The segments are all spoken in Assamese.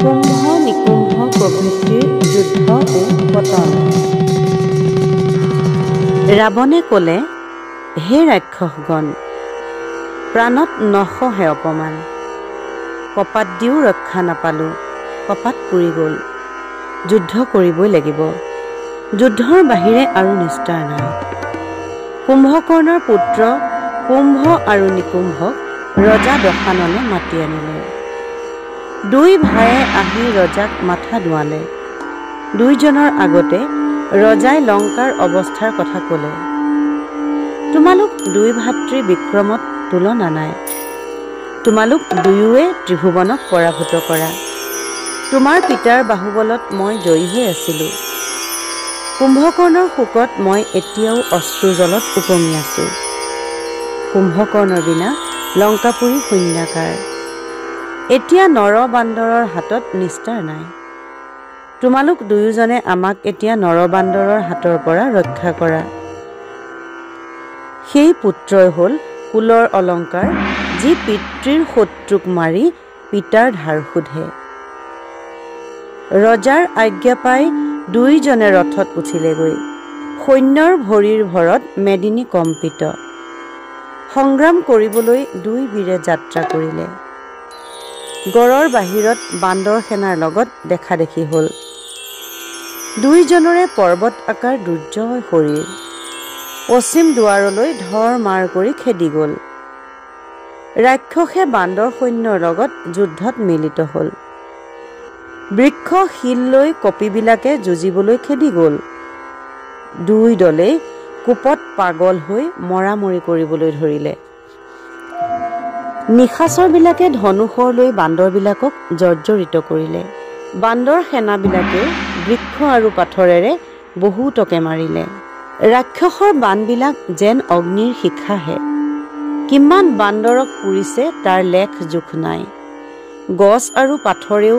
কুম্ভ নিকুম্ভ প্ৰভৃতিৰ যুদ্ধ ও পতন। ৰাৱণে ক'লে, হে ৰাক্ষসগণ, প্ৰাণত নসহে অপমান। কপাত দিও ৰক্ষা নাপালোঁ, কপাত পুৰি গ'ল। যুদ্ধ কৰিবই লাগিব, যুদ্ধৰ বাহিৰে আৰু নিস্তাৰ নাই। কুম্ভকৰ্ণৰ পুত্ৰ কুম্ভ আৰু নিকুম্ভক ৰজা দশাননে মাতি আনিলে। দুই ভায়ে আহি ৰজাক মাথা দুৱালে। দুইজনৰ আগতে ৰজাই লংকাৰ অৱস্থাৰ কথা ক'লে। তোমালোক দুই ভাতৃ বিক্ৰমত তুলনা নাই। তোমালোক দুয়োৱে ত্ৰিভুৱনক পৰাভূত কৰা। তোমাৰ পিতাৰ বাহুবলত মই জয়ী হৈ আছিলোঁ। কুম্ভকৰ্ণৰ শোকত মই এতিয়াও অশ্ৰুজলত উপঙি আছোঁ। কুম্ভকৰ্ণৰ বিনা লংকাপুৰী শূন্যাকাৰ। এতিয়া নৰ বান্দৰৰ হাতত নিস্তাৰ নাই। তোমালোক দুয়োজনে আমাক এতিয়া নৰ বান্দৰৰ হাতৰ পৰা ৰক্ষা কৰা। সেই পুত্ৰই হ'ল কুলৰ অলংকাৰ, যি পিতৃৰ শত্ৰুক মাৰি পিতাৰ ধাৰ সোধে। ৰজাৰ আজ্ঞা পাই দুইজনে ৰথত উঠিলেগৈ। সৈন্যৰ ভৰিৰ ভৰত মেদিনী কম্পিত। সংগ্ৰাম কৰিবলৈ দুই বীৰে যাত্ৰা কৰিলে। গড়ৰ বাহিৰত বান্দৰ সেনাৰ লগত দেখা দেখি হ'ল। দুইজনৰে পৰ্বত আকাৰ দুৰ্জয় শৰীৰ। পশ্চিম দুৱাৰলৈ ধৰ মাৰ কৰি খেদি গ'ল। ৰাক্ষসে বান্দৰ সৈন্যৰ লগত যুদ্ধত মিলিত হ'ল। বৃক্ষ শিল লৈ কপিবিলাকে যুঁজিবলৈ খেদি গ'ল। দুই দলেই কোপত পাগল হৈ মৰামৰি কৰিবলৈ ধৰিলে। নিশাচৰবিলাকে ধনুশৰ লৈ বান্দৰবিলাকক জৰ্জৰিত কৰিলে। বান্দৰ সেনাবিলাকেও বৃক্ষ আৰু পাথৰেৰে বহুতকে মাৰিলে। ৰাক্ষসৰ বাণবিলাক যেন অগ্নিৰ শিখাহে। কিমান বান্দৰক পুৰিছে তাৰ লেখ জোখ নাই। গছ আৰু পাথৰেও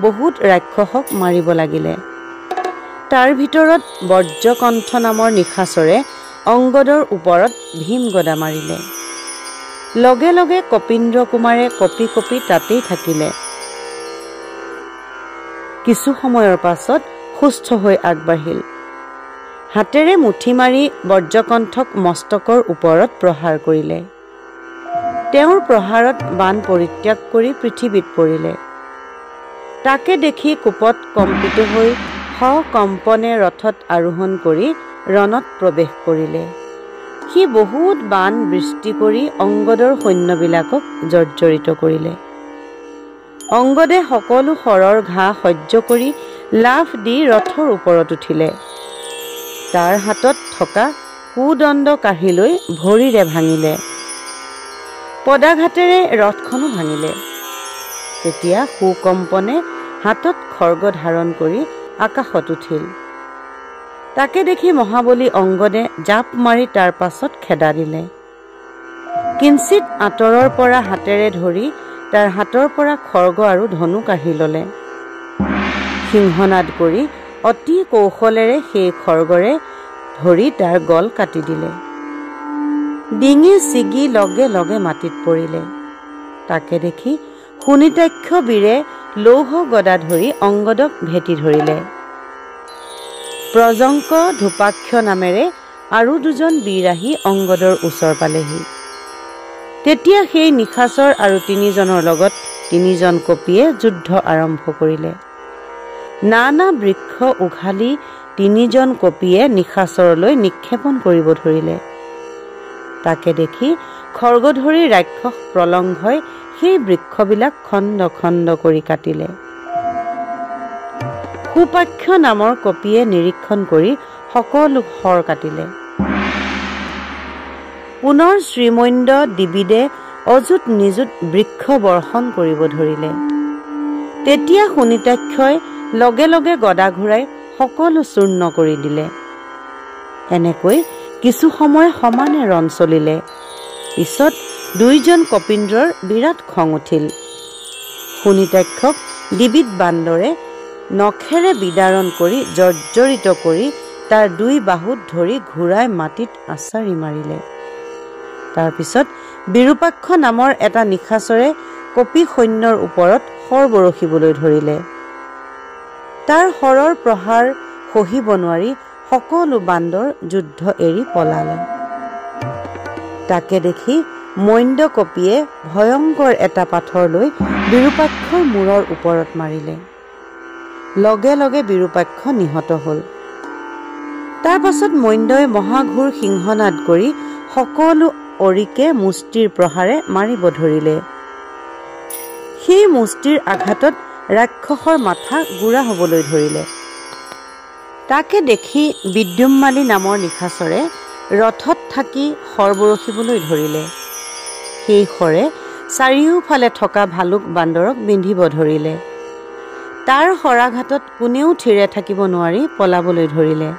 বহুত ৰাক্ষসক মাৰিব লাগিলে। তাৰ ভিতৰত বজ্ৰকণ্ঠ নামৰ নিশাচৰে অংগদৰ ওপৰত ভীম গদা মাৰিলে। লগে লগে কপীন্দ্ৰ কুমাৰে কপি কপি তাতেই থাকিলে। কিছু সময়ৰ পাছত সুস্থ হৈ আগবাঢ়িল। হাতেৰে মুঠি মাৰি বজ্ৰকণ্ঠক মস্তকৰ ওপৰত প্ৰহাৰ কৰিলে। তেওঁৰ প্ৰহাৰত বাণ পৰিত্যাগ কৰি পৃথিৱীত পৰিলে। তাকে দেখি কোপত কম্পিত হৈ সকম্পনে ৰথত আৰোহণ কৰি ৰণত প্ৰৱেশ কৰিলে। সি বহুত বাণ বৃষ্টি কৰি অংগদৰ সৈন্যবিলাকক জৰ্জৰিত কৰিলে। অংগদে সকলো শৰৰ ঘাঁ সহ্য কৰি লাফ দি ৰথৰ ওপৰত উঠিলে। তাৰ হাতত থকা কুদণ্ড কাঢ়ি লৈ ভৰিৰে ভাঙিলে। পদাঘাতেৰে ৰথখনো ভাঙিলে। তেতিয়া সুকম্পনে হাতত খৰ্গ ধাৰণ কৰি আকাশত উঠিল। তাকে দেখি মহাবলী অংগদে জাপ মাৰি তাৰ পাছত খেদা দিলে। কিঞ্চিত আঁতৰৰ পৰা হাতেৰে ধৰি তাৰ হাতৰ পৰা খৰ্গ আৰু ধনু কাঢ়ি ললে। সিংহনাদ কৰি অতি কৌশলেৰে সেই খৰ্গৰে ধৰি তাৰ গল কাটি দিলে। ডিঙি ছিগি লগে লগে মাটিত পৰিলে। তাকে দেখি শোণিতাক্ষ বীৰে লৌহ গদা ধৰি অংগদক ভেটি ধৰিলে। প্ৰজংক ধূপাক্ষ নামেৰে আৰু দুজন বীৰ আহি অংগদৰ ওচৰ পালেহি। তেতিয়া সেই নিশাচৰ আৰু তিনিজনৰ লগত তিনিজন কপিয়ে যুদ্ধ আৰম্ভ কৰিলে। নানা বৃক্ষ উঘালি তিনিজন কপিয়ে নিশাচৰলৈ নিক্ষেপণ কৰিব ধৰিলে। তাকে দেখি খৰ্গধৰী ৰাক্ষস প্ৰলংঘই সেই বৃক্ষবিলাক খণ্ড খণ্ড কৰি কাটিলে। সুপাক্ষ নামৰ কপিয়ে নিৰীক্ষণ কৰি সকলো শৰ কাটিলে। পুনৰ শ্ৰীমন্দ দিবিদে অযুত নিযুত বৃক্ষ বৰ্ষণ কৰিব ধৰিলে। তেতিয়া শোণিতাক্ষই লগে লগে গদা ঘূৰাই সকলো চূৰ্ণ কৰি দিলে। এনেকৈ কিছু সময় সমানে ৰণ চলিলে। পিছত দুইজন কপীন্দ্ৰৰ বিৰাট খং উঠিল। শোণিতাক্ষক দিবিদ বান্দৰে নখেৰে বিদাৰণ কৰি জৰ্জৰিত কৰি তাৰ দুই বাহুত ধৰি ঘূৰাই মাটিত আছাৰি মাৰিলে। তাৰপিছত বিৰূপাক্ষ নামৰ এটা নিশাচৰে কপি সৈন্যৰ ওপৰত শৰ বৰষিবলৈ ধৰিলে। তাৰ শৰৰ প্ৰহাৰ সহিব নোৱাৰি সকলো বান্দৰ যুদ্ধ এৰি পলালে। তাকে দেখি মৈন্দ কপিয়ে ভয়ংকৰ এটা পাথৰ লৈ বিৰূপাক্ষৰ মূৰৰ ওপৰত মাৰিলে। লগে লগে বিৰূপাক্ষ নিহত হ'ল। তাৰ পাছত মৈন্দই মহাঘোৰ সিংহনাদ কৰি সকলো অৰিকে মুষ্টিৰ প্ৰহাৰে মাৰিব ধৰিলে। সেই মুষ্টিৰ আঘাতত ৰাক্ষসৰ মাথা গুৰা হ'বলৈ ধৰিলে। তাকে দেখি বিদ্যুম্মালী নামৰ নিশাচৰে ৰথত থাকি শৰ বৰষিবলৈ ধৰিলে। সেই শৰে চাৰিওফালে থকা ভালুক বান্দৰক বিন্ধিব ধৰিলে। তাৰ শৰাঘাতত কোনেও থিৰে থাকিব নোৱাৰি পলাবলৈ ধৰিলে।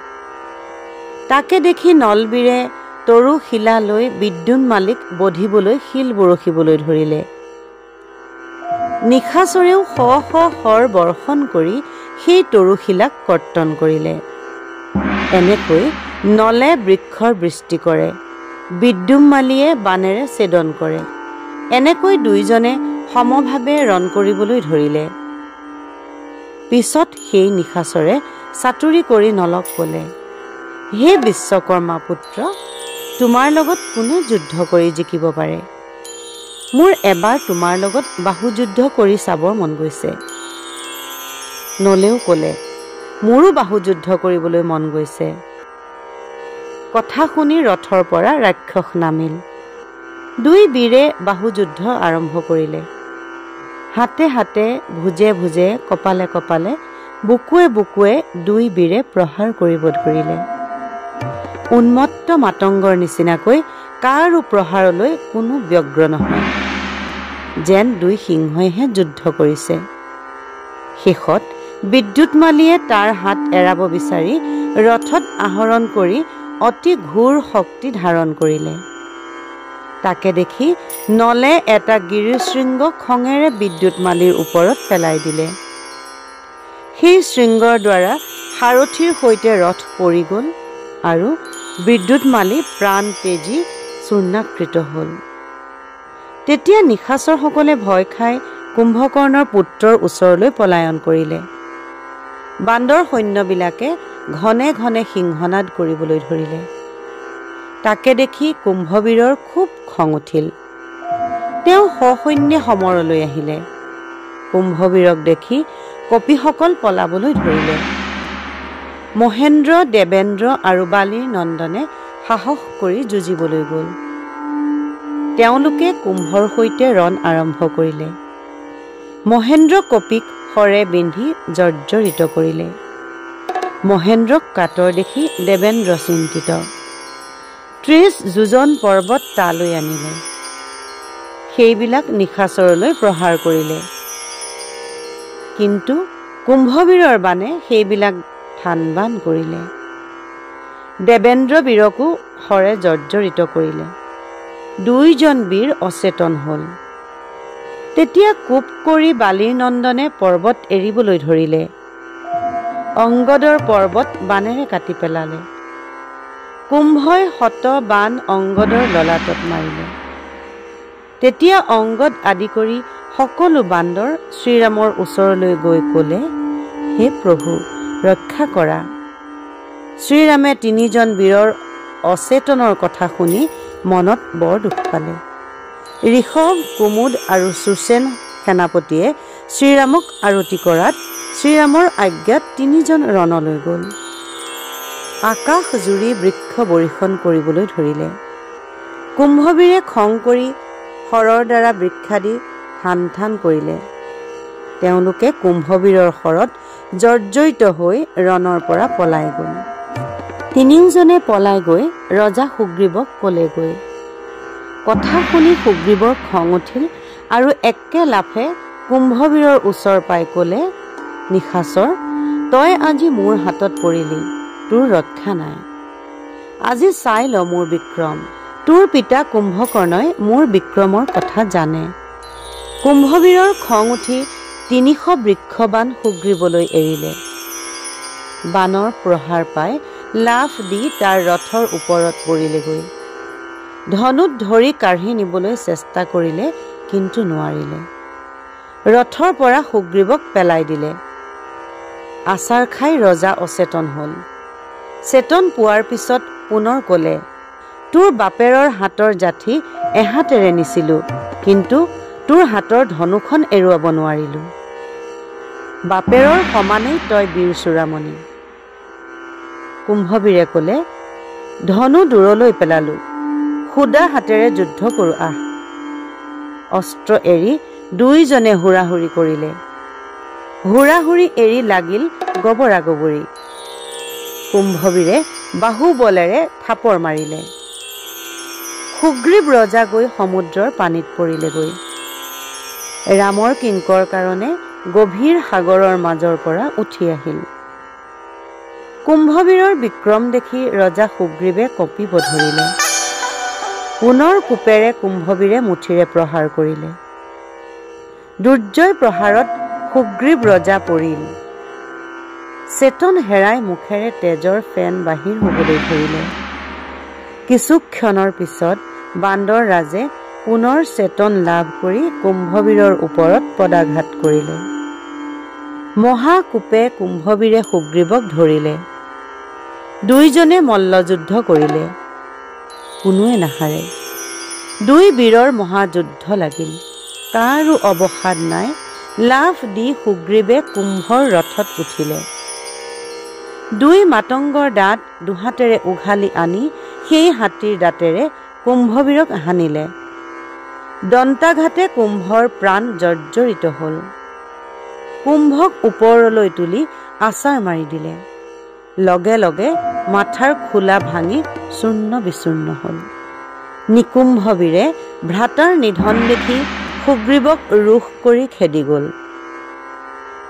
তাকে দেখি নলবীৰে তৰু শিলা লৈ বিদ্যুন্মালীক বধিবলৈ শিল বৰষিবলৈ ধৰিলে। নিশাচৰেও শ শ শৰ বৰ্ষণ কৰি সেই তৰুশিলাক কৰ্তন কৰিলে। এনেকৈ নলে বৃক্ষৰ বৃষ্টি কৰে, বিদ্যুন্মালীয়ে বানেৰে ছেদন কৰে। এনেকৈ দুইজনে সমভাৱে ৰণ কৰিবলৈ ধৰিলে। পিছত সেই নিশাচৰে চাতুৰি কৰি নলক ক'লে, হে বিশ্বকৰ্মা পুত্ৰ, তোমাৰ লগত কোনে যুদ্ধ কৰি জিকিব পাৰে? মোৰ এবাৰ তোমাৰ লগত বাহুযুদ্ধ কৰি চাবৰ মন গৈছে। নলেও ক'লে, মোৰো বাহুযুদ্ধ কৰিবলৈ মন গৈছে। কথা শুনি ৰথৰ পৰা ৰাক্ষস নামিল। দুই বীৰে বাহুযুদ্ধ আৰম্ভ কৰিলে। হাতে হাতে, ভুজে ভুজে, কপালে কপালে, বুকুৱে বুকুৱে দুই বীৰে প্ৰহাৰ কৰিব ধৰিলে। উন্মত্ত মাতংগৰ নিচিনাকৈ কাৰো প্ৰহাৰলৈ কোনো ব্যগ্ৰ নহয়, যেন দুই সিংহইহে যুদ্ধ কৰিছে। শেষত বিদ্যুৎমালীয়ে তাৰ হাত এৰাব বিচাৰি ৰথত আহৰণ কৰি অতি ঘোৰ শক্তি ধাৰণ কৰিলে। তাকে দেখি নলে এটা গিৰিশৃংগ খঙেৰে বিদ্যুৎমালীৰ ওপৰত পেলাই দিলে। সেই শৃংগৰ দ্বাৰা সাৰথীৰ সৈতে ৰথ পৰি গ'ল আৰু বিদ্যুৎমালী প্ৰাণ তেজি চূৰ্ণাকৃত হ'ল। তেতিয়া নিশাচৰসকলে ভয় খাই কুম্ভকৰ্ণৰ পুত্ৰৰ ওচৰলৈ পলায়ন কৰিলে। বান্দৰ সৈন্যবিলাকে ঘনে ঘনে সিংহনাদ কৰিবলৈ ধৰিলে। তাকে দেখি কুম্ভবীৰৰ খুব খং উঠিল। তেওঁ সসৈন্যে সমৰলৈ আহিলে। কুম্ভবীৰক দেখি কপিসকল পলাবলৈ ধৰিলে। মহেন্দ্ৰ, দেবেন্দ্ৰ আৰু বালীৰ নন্দনে সাহস কৰি যুঁজিবলৈ গ'ল। তেওঁলোকে কুম্ভৰ সৈতে ৰণ আৰম্ভ কৰিলে। মহেন্দ্ৰ কপিক শৰে বিন্ধি জৰ্জৰিত কৰিলে। মহেন্দ্ৰক কাতৰ দেখি দেবেন্দ্ৰ চিন্তিত। 30 যোজন পৰ্বত তালৈ আনিলে। সেইবিলাক নিশাচৰলৈ প্ৰহাৰ কৰিলে। কিন্তু কুম্ভবীৰৰ বানে সেইবিলাক থানবান কৰিলে। দেবেন্দ্ৰ বীৰকো শৰে জৰ্জৰিত কৰিলে। দুইজন বীৰ অচেতন হ'ল। তেতিয়া কোপ কৰি বালীৰ নন্দনে পৰ্বত এৰিবলৈ ধৰিলে। অংগদৰ পৰ্বত বানেৰে কাটি পেলালে। কুম্ভই শত বান অংগদৰ ললাটত মাৰিলে। তেতিয়া অংগদ আদি কৰি সকলো বান্দৰ শ্ৰীৰামৰ ওচৰলৈ গৈ ক'লে, হে প্ৰভু, ৰক্ষা কৰা। শ্ৰীৰামে 3জন বীৰৰ অচেতনৰ কথা শুনি মনত বৰ দুখ পালে। ঋষভ, কুমুদ আৰু সুসেন সেনাপতিয়ে শ্ৰীৰামক আৰতি কৰাত শ্ৰীৰামৰ আজ্ঞাত 3জন ৰণলৈ গ'ল। আকাশ জুৰি বৃক্ষ বৰিষণ কৰিবলৈ ধৰিলে। কুম্ভবীৰে খং কৰি শৰৰ দ্বাৰা বৃক্ষাদি থান থান কৰিলে। তেওঁলোকে কুম্ভবীৰৰ শৰত জৰ্জৰিত হৈ ৰণৰ পৰা পলাই গ'ল। 3জনে পলাই গৈ ৰজা সুগ্ৰীৱক ক'লেগৈ। কথা শুনি সুগ্ৰীৱৰ খং উঠিল আৰু একে লাফে কুম্ভবীৰৰ ওচৰ পাই ক'লে, নিশাচৰ, তই আজি মোৰ হাতত পৰিলি, তোৰ ৰক্ষা নাই। আজি চাই ল মোৰ বিক্ৰম। তোৰ পিতা কুম্ভকৰ্ণই মোৰ বিক্ৰমৰ কথা জানে। কুম্ভবীৰৰ খং উঠি 300 বৃক্ষবান সুগ্ৰীৱলৈ এৰিলে। বানৰ প্ৰহাৰ পাই লাফ দি তাৰ ৰথৰ ওপৰত পৰিলেগৈ। ধনুত ধৰি কাঢ়ি নিবলৈ চেষ্টা কৰিলে, কিন্তু নোৱাৰিলে। ৰথৰ পৰা সুগ্ৰীৱক পেলাই দিলে। আচাৰ খাই ৰজা অচেতন হ'ল। চেতন পোৱাৰ পিছত পুনৰ ক'লে, তোৰ বাপেৰৰ হাতৰ জাঠি এহাতেৰে নিছিলোঁ, কিন্তু তোৰ হাতৰ ধনুখন এৰুৱাব নোৱাৰিলোঁ। বাপেৰৰ সমানেই তই বীৰ চূড়ামণি। কুম্ভবীৰে ক'লে, ধনু দূৰলৈ পেলালোঁ, সুদা হাতেৰে যুদ্ধ কৰোঁ আহ। অস্ত্ৰ এৰি দুইজনে হুৰাহুৰি কৰিলে। হুৰাহুৰি এৰি লাগিল গবৰা গবৰি। কুম্ভবীৰে বাহুবলেৰে থাপৰ মাৰিলে। সুগ্ৰীৱ ৰজা গৈ সমুদ্ৰৰ পানীত পৰিলেগৈ। ৰামৰ কিংকৰ কাৰণে গভীৰ সাগৰৰ মাজৰ পৰা উঠি আহিল। কুম্ভবীৰৰ বিক্ৰম দেখি ৰজা সুগ্ৰীৱে কঁপিব ধৰিলে। পুনৰ কোপেৰে কুম্ভবীৰে মুঠিৰে প্ৰহাৰ কৰিলে। দুৰ্জয় প্ৰহাৰত সুগ্ৰীৱ ৰজা পৰিল। চেতন হেৰাই মুখেৰে তেজৰ ফেন বাহিৰ হ'বলৈ ধৰিলে। কিছু ক্ষণৰ পিছত বান্দৰ ৰাজে পুনৰ চেতন লাভ কৰি কুম্ভবীৰৰ ওপৰত পদাঘাত কৰিলে। মহাকোপে কুম্ভবীৰে সুগ্ৰীৱক ধৰিলে। দুইজনে মল্লযুদ্ধ কৰিলে। কোনোৱে নাহাৰে। দুই বীৰৰ মহাযুদ্ধ লাগিল। কাৰো অৱসাদ নাই। লাভ দি সুগ্ৰীৱে কুম্ভৰ ৰথত উঠিলে। দুই মাতংগৰ দাঁত দুহাতেৰে উঘালি আনি সেই হাতীৰ দাঁতেৰে কুম্ভবীৰক হানিলে। দন্তাঘাতে কুম্ভৰ প্ৰাণ জৰ্জৰিত হ'ল। কুম্ভক ওপৰলৈ তুলি আচাৰ মাৰি দিলে। লগে লগে মাথাৰ খোলা ভাঙি চূৰ্ণ বিচূৰ্ণ হ'ল। নিকুম্ভবীৰে ভ্ৰাতাৰ নিধন দেখি সুগ্ৰীৱক ৰোষ কৰি খেদি গ'ল।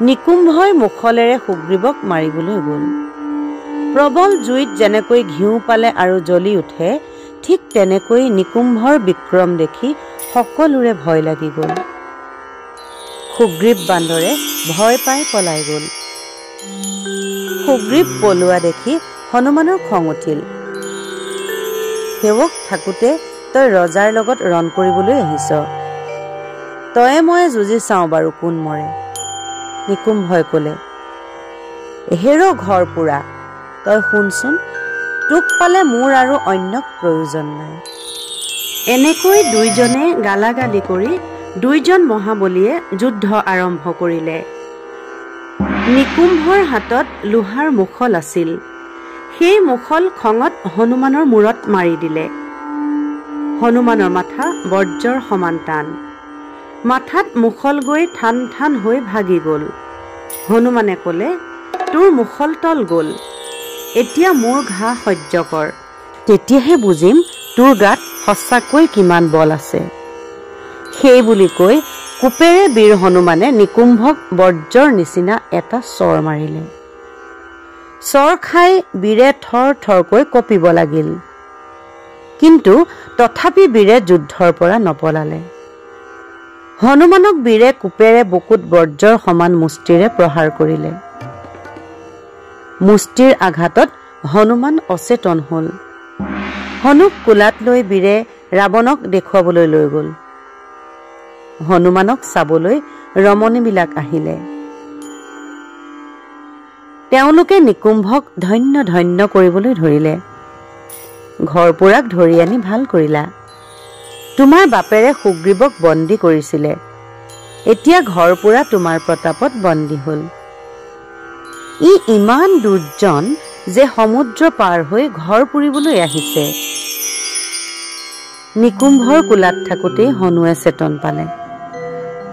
নিকুম্ভই মুখলেৰে সুগ্ৰীৱক মাৰিবলৈ গ'ল। প্ৰবল জুইত যেনেকৈ ঘিউ পালে আৰু জ্বলি উঠে, ঠিক তেনেকৈ নিকুম্ভৰ বিক্ৰম দেখি সকলোৰে ভয় লাগি গ'ল। সুগ্ৰীৱ বান্দৰে ভয় পাই পলাই গ'ল। সুগ্ৰীৱ পলোৱা দেখি হনুমানৰ খং উঠিল। সেৱক থাকোঁতে তই ৰজাৰ লগত ৰণ কৰিবলৈ আহিছ। তয়ে মই যুঁজি চাওঁ বাৰু কোন মৰে। নিকুম্ভই ক'লে, হেৰ ঘৰ পুৰা, তই শুনচোন, তোক পালে মোৰ আৰু অন্যক প্ৰয়োজন নাই। এনেকৈ দুইজনে গালাগালি কৰি দুইজন মহাবলীয়ে যুদ্ধ আৰম্ভ কৰিলে। নিকুম্ভৰ হাতত লোহাৰ মুখল আছিল। সেই মুখল খঙত হনুমানৰ মূৰত মাৰি দিলে। হনুমানৰ মাথা বজ্ৰৰ সমান টান। মাথাত মুখল গৈ ঠান ঠান হৈ ভাগি গ'ল। হনুমানে ক'লে, তোৰ মুখল তল গ'ল, এতিয়া মোৰ ঘা সহ্য কৰ, তেতিয়াহে বুজিম তোৰ গাত সঁচাকৈ কিমান বল আছে। সেই বুলি কৈ কোপেৰে বীৰ হনুমানে নিকুম্ভক বজ্ৰৰ নিচিনা এটা চৰ মাৰিলে। চৰ খাই বীৰে থৰ থৰকৈ কঁপিব লাগিল। কিন্তু তথাপি বীৰে যুদ্ধৰ পৰা নপলালে। হনুমানক বীৰে কোপেৰে বুকুত বজ্ৰৰ সমান মুষ্টিৰে প্ৰহাৰ কৰিলে। মুষ্টিৰ আঘাতত হনুমান অচেতন হ'ল। হনুক কোলাত লৈ বীৰে ৰাৱণক দেখুৱাবলৈ লৈ গ'ল। হনুমানক চাবলৈ ৰমণীবিলাক আহিলে। তেওঁলোকে নিকুম্ভক ধন্য ধন্য কৰিবলৈ ধৰিলে। ঘৰপুৰাক ধৰি আনি ভাল কৰিলা। তোমাৰ বাপেৰে সুগ্ৰীৱক বন্দী কৰিছিলে। এতিয়া ঘৰপুৰা তোমাৰ প্ৰতাপত বন্দী হ'ল। ই ইমান দুৰ্জন যে সমুদ্ৰ পাৰ হৈ ঘৰ পুৰিবলৈ আহিছে। নিকুম্ভৰ কোলাত থাকোঁতেই হনুৱে চেতন পালে।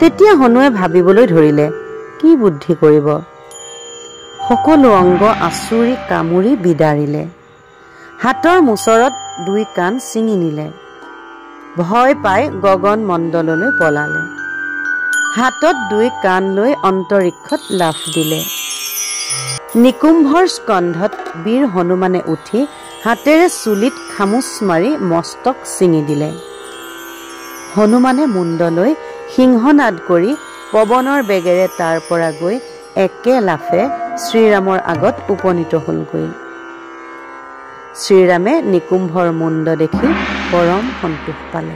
তেতিয়া হনুৱে ভাবিবলৈ ধৰিলে, কি বুদ্ধি কৰিব। সকলো অংগ আঁচুৰি কামুৰি বিদাৰিলে। হাতৰ মোচৰত দুই কাণ ছিঙি নিলে। ভয় পাই গগন মণ্ডললৈ পলালে। হাতত দুই কাণ লৈ অন্তৰীক্ষত লাফ দিলে। নিকুম্ভৰ স্কন্ধত বীৰ হনুমানে উঠি হাতেৰে চুলিত খামোচ মাৰি মস্তক ছিঙি দিলে। হনুমানে মুণ্ডলৈ সিংহনাদ কৰি পৱনৰ বেগেৰে তাৰ পৰা গৈ একে লাফে শ্ৰীৰামৰ আগত উপনীত হ'লগৈ। শ্ৰীৰামে নিকুম্ভৰ মুণ্ড দেখি পৰম সন্তোষ পালে।